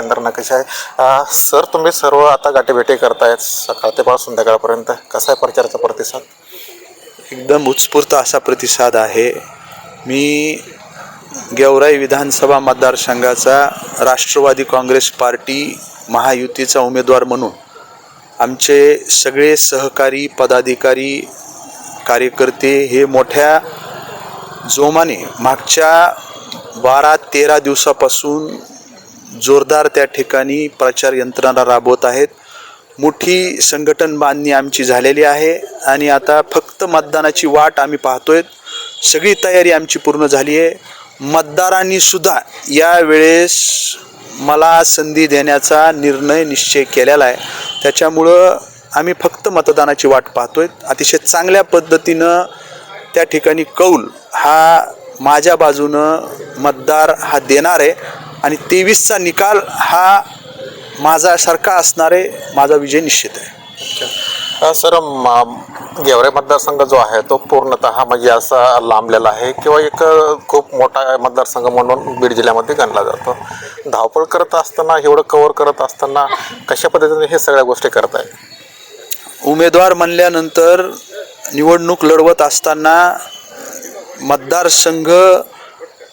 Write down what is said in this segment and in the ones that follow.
यंत्रणा कशी आहे? सर, तुम्ही सर्व आता गाठीभेटी करतायत सकाळ ते पासून संध्याकाळपर्यंत, कसा आहे प्रचाराचा प्रतिसाद? एकदम उत्स्फूर्त असा प्रतिसाद आहे. मी गेवराई विधानसभा मतदारसंघाचा राष्ट्रवादी काँग्रेस पार्टी महायुतीचा उमेदवार म्हणून आमचे सगळे सहकारी पदाधिकारी कार्यकर्ते हे मोठ्या जोमाने मागच्या 12-13 दिवसापासून जोरदार त्या ठिकाणी प्रचार यंत्रणा राबवत आहेत. मोठी संघटन बांधणी आमची झालेली आहे आणि आता फक्त मतदानाची वाट आम्ही पाहतोय. सगळी तयारी आमची पूर्ण झाली आहे. मतदारांनी सुद्धा यावेळेस मला संधी देण्याचा निर्णय निश्चय केलेला आहे. त्याच्यामुळं आम्ही फक्त मतदानाची वाट पाहतोय. अतिशय चांगल्या पद्धतीनं त्या ठिकाणी कौल हा माझ्या बाजूनं मतदार हा देणार आहे आणि 23चा निकाल हा माझ्यासारखा असणार आहे. माझा विजय निश्चित आहे. सर, गेवराई मतदारसंघ जो आहे तो पूर्णतः म्हणजे असा लांबलेला आहे किंवा एक खूप मोठा मतदारसंघ म्हणून बीड जिल्ह्यामध्ये गणला जातो. धावपळ करत असताना, एवढं कव्हर करत असताना कशा पद्धतीने हे सगळ्या गोष्टी करताय? उमेदवार म्हणल्यानंतर निवडणूक लढवत असताना मतदारसंघ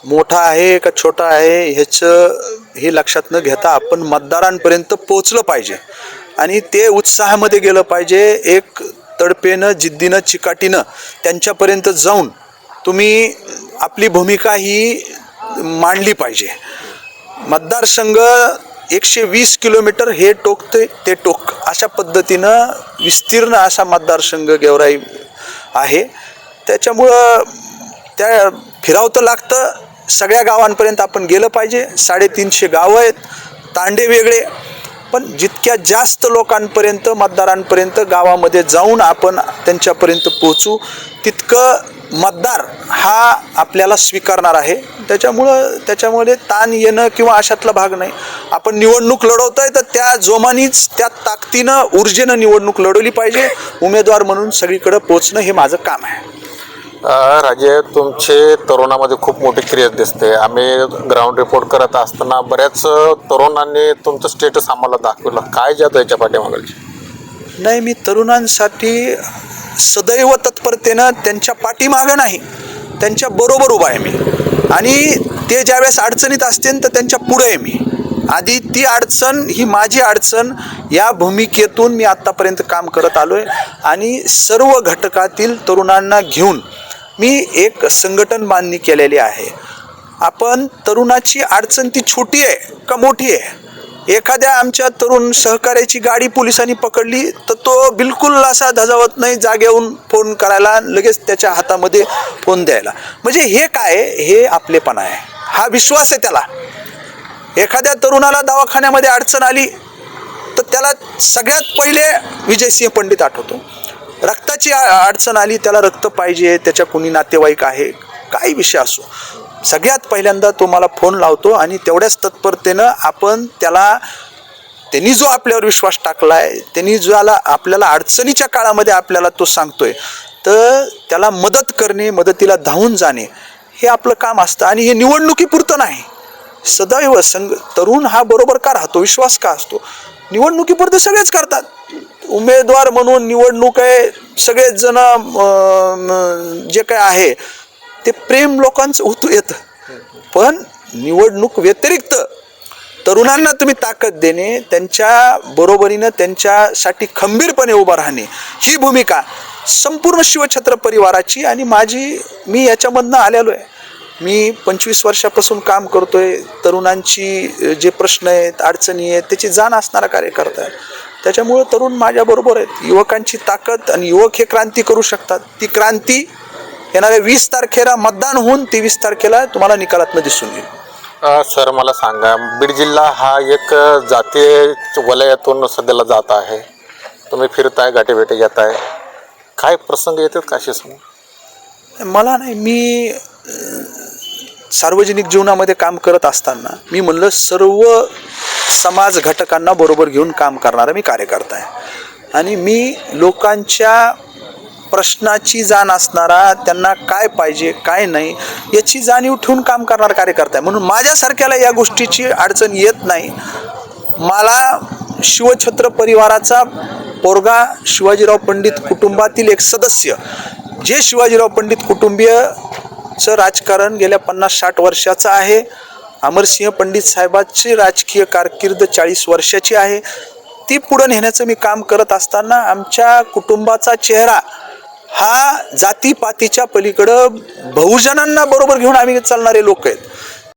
मोठा आहे का छोटा आहे ह्याचं हे लक्षात न घेता आपण मतदारांपर्यंत पोचलं पाहिजे आणि ते उत्साहामध्ये गेलं पाहिजे. एक तडपेनं, जिद्दीनं, चिकाटीनं त्यांच्यापर्यंत जाऊन तुम्ही आपली भूमिका ही मांडली पाहिजे. मतदारसंघ 120 किलोमीटर हे टोक ते टोक अशा पद्धतीनं विस्तीर्ण असा मतदारसंघ गेवराई आहे. त्याच्यामुळं त्या फिरावं तर लागतं. सगळ्या गावांपर्यंत आपण गेलं पाहिजे. 350 गावं आहेत, तांडे वेगळे, पण जितक्या जास्त लोकांपर्यंत, मतदारांपर्यंत गावामध्ये जाऊन आपण त्यांच्यापर्यंत पोहोचू तितकं मतदार हा आपल्याला स्वीकारणार आहे. त्याच्यामुळे ताण येणं किंवा अशातला भाग नाही. आपण निवडणूक लढवतोय तर त्या जोमानीच, त्या ताकदीनं, ऊर्जेनं निवडणूक लढवली पाहिजे. उमेदवार म्हणून सगळीकडे पोचणं हे माझं काम आहे. राजे, तुमचे तरुणामध्ये खूप मोठी क्रेज दिसते. आम्ही ग्राउंड रिपोर्ट करत असताना बऱ्याच तरुणांनी तुमचं स्टेटस आम्हाला दाखवलं. काय जातं याच्या पाठीमागची? नाही, मी तरुणांसाठी सदैव तत्परतेनं त्यांच्या पाठीमागं नाही, त्यांच्या बरोबर उभा आहे मी. आणि ते ज्यावेळेस अडचणीत असतील तर त्यांच्या पुढे आहे मी. आधी ती अडचण ही माझी अडचण या भूमिकेतून मी आत्तापर्यंत काम करत आलो आहे आणि सर्व घटकातील तरुणांना घेऊन मी एक संघटन बांधणी केलेली आहे. आपण तरुणाची अडचण ती छोटी आहे का मोठी आहे? एखाद्या आमच्या तरुण सहकार्याची गाडी पोलिसांनी पकडली तर तो बिलकुल असा धजावत नाही जागेवरून फोन करायला, लगेच त्याच्या हातामध्ये फोन द्यायला. म्हणजे हे काय, हे आपलेपणा आहे, हा विश्वास आहे त्याला. एखाद्या तरुणाला दवाखान्यामध्ये अडचण आली तर त्याला सगळ्यात पहिले विजयसिंह पंडित आठवतो. रक्ताची अडचण आली, त्याला रक्त पाहिजे, त्याच्या कोणी नातेवाईक आहे, काही विषय असो, सगळ्यात पहिल्यांदा तो मला फोन लावतो आणि तेवढ्याच तत्परतेनं आपण त्याला, त्यांनी जो आपल्यावर विश्वास टाकला आहे, त्यांनी जो आपल्याला अडचणीच्या काळामध्ये आपल्याला तो सांगतोय, तर त्याला मदत करणे, मदतीला धावून जाणे हे आपलं काम असतं. आणि हे निवडणुकीपुरतं नाही, सदैव तरुण हा बरोबर का राहतो, विश्वास का असतो? निवडणुकीपुरते सगळेच करतात. उमेदवार म्हणून निवडणूक आहे, सगळेच जण जे काय आहे ते प्रेम लोकांचं होतं येतं. पण निवडणूक व्यतिरिक्त तरुणांना तुम्ही ताकद देणे, त्यांच्या बरोबरीनं त्यांच्यासाठी खंबीरपणे उभं राहणे, ही भूमिका संपूर्ण शिवछत्र परिवाराची आणि माझी. मी याच्यामधनं आलेलो आहे. मी 25 वर्षापासून काम करतोय. तरुणांची जे प्रश्न आहेत, अडचणी आहेत, त्याची जाण असणारा कार्यकर्ता आहे. त्याच्यामुळं तरुण माझ्याबरोबर आहेत. युवकांची ताकद, आणि युवक हे क्रांती करू शकतात. ती क्रांती येणाऱ्या 20 तारखेला मतदान होऊन 23 तारखेला तुम्हाला निकालातनं दिसून येईल. सर, मला सांगा, बीड जिल्हा हा एक जातीय वलयातून सध्याला जात आहे. तुम्ही फिरताय, गाठीभेटी घेताय, काय प्रसंग येतात काशी समोर? मला नाही, मी सार्वजनिक जीवनामध्ये काम करत असताना मी म्हणलं सर्व समाज घटकांना बरोबर घेऊन काम करणारा मी कार्यकर्ता आहे. आणि मी लोकांच्या प्रश्नाची जाण असणारा, त्यांना काय पाहिजे काय नाही याची जाणीव ठेवून काम करणारा कार्यकर्ता आहे. म्हणून माझ्यासारख्याला या गोष्टीची अडचण येत नाही. मला शिवछत्र परिवाराचा पोरगा शिवाजीराव पंडित कुटुंबातील एक सदस्य, जे शिवाजीराव पंडित कुटुंबीयचं राजकारण गेल्या 50-60 वर्षाचं आहे. अमरसिंह पंडित साहेबांची राजकीय कारकीर्द 40 वर्षाची आहे. ती पुढं नेण्याचं मी काम करत असताना आमच्या कुटुंबाचा चेहरा हा जातीपातीच्या पलीकडं बहुजनांना बरोबर घेऊन आम्ही चालणारे लोक आहेत.